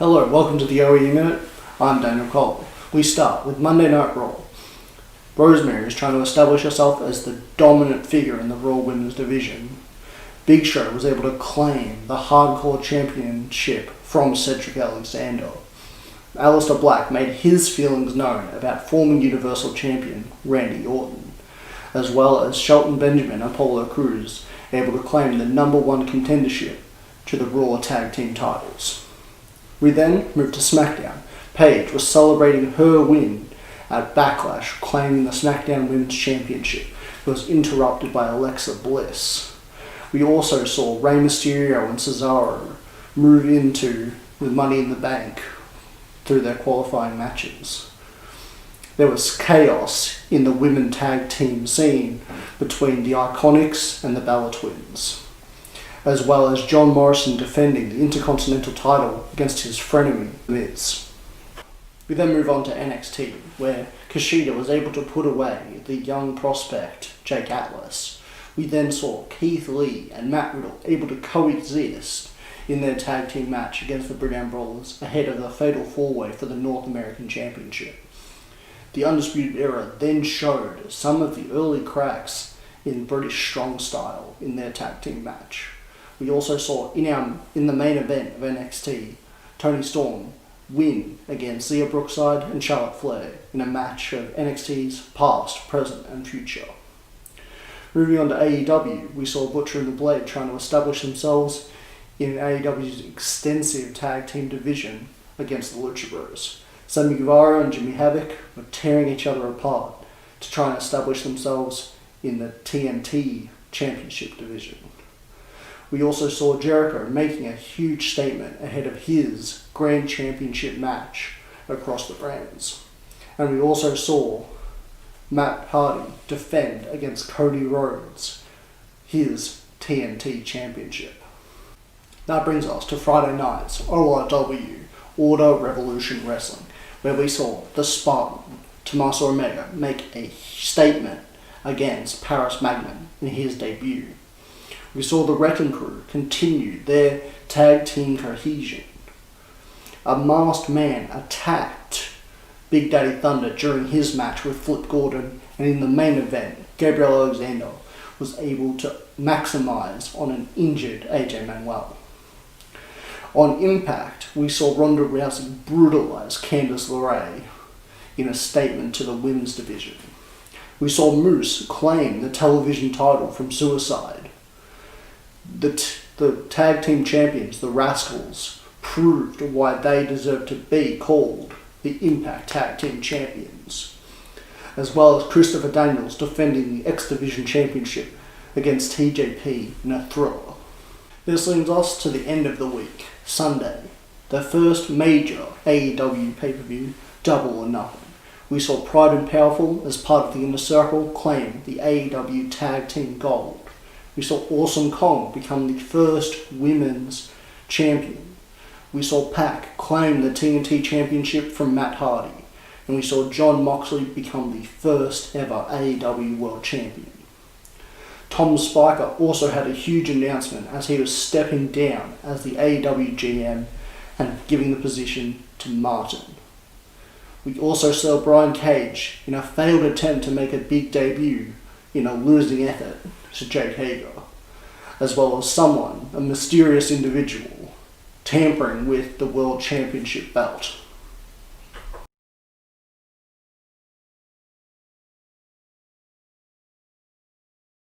Hello, welcome to the OE Minute. I'm Daniel Cole. We start with Monday Night Raw. Rosemary is trying to establish herself as the dominant figure in the Raw Women's division. Big Show was able to claim the Hardcore Championship from Cedric Alexander. Aleister Black made his feelings known about former Universal Champion Randy Orton, as well as Shelton Benjamin and Apollo Crews able to claim the number one contendership to the Raw Tag Team titles. We then move to SmackDown. Paige was celebrating her win at Backlash, claiming the SmackDown Women's Championship. It was interrupted by Alexa Bliss. We also saw Rey Mysterio and Cesaro move into with Money in the Bank through their qualifying matches. There was chaos in the women tag team scene between the Iconics and the Bella Twins, as well as John Morrison defending the Intercontinental title against his frenemy, Miz. We then move on to NXT, where Kushida was able to put away the young prospect, Jake Atlas. We then saw Keith Lee and Matt Riddle able to coexist in their tag team match against the Brigham Brawlers ahead of the Fatal 4-Way for the North American Championship. The Undisputed Era then showed some of the early cracks in British Strong Style in their tag team match. We also saw in the main event of NXT, Toni Storm win against Zia Brookside and Charlotte Flair in a match of NXT's past, present and future. Moving on to AEW, we saw Butcher and the Blade trying to establish themselves in AEW's extensive tag team division against the Lucha Bros. Sammy Guevara and Jimmy Havoc were tearing each other apart to try and establish themselves in the TNT Championship division. We also saw Jericho making a huge statement ahead of his Grand Championship match across the brands. And we also saw Matt Hardy defend against Cody Rhodes his TNT Championship. That brings us to Friday night's ORW, Order Revolution Wrestling, where we saw the Spartan, Tommaso Omega, make a statement against Paris Magnan in his debut. We saw the Wrecking Crew continue their tag team cohesion. A masked man attacked Big Daddy Thunder during his match with Flip Gordon, and in the main event, Gabriel Alexander was able to maximize on an injured AJ Manuel. On Impact, we saw Ronda Rousey brutalize Candice LeRae in a statement to the women's division. We saw Moose claim the television title from Suicide. The tag team champions, the Rascals, proved why they deserve to be called the Impact Tag Team Champions, as well as Christopher Daniels defending the X Division Championship against TJP in a thriller. This leads us to the end of the week, Sunday, the first major AEW pay-per-view, Double or Nothing. We saw Pride and Powerful, as part of the Inner Circle, claim the AEW Tag Team Gold. We saw Awesome Kong become the first women's champion. We saw PAC claim the TNT Championship from Matt Hardy. And we saw Jon Moxley become the first ever AEW World Champion. Tom Spiker also had a huge announcement as he was stepping down as the AEW GM and giving the position to Martin. We also saw Brian Cage in a failed attempt to make a big debut in a losing effort to Jake Hager, as well as a mysterious individual, tampering with the World Championship belt.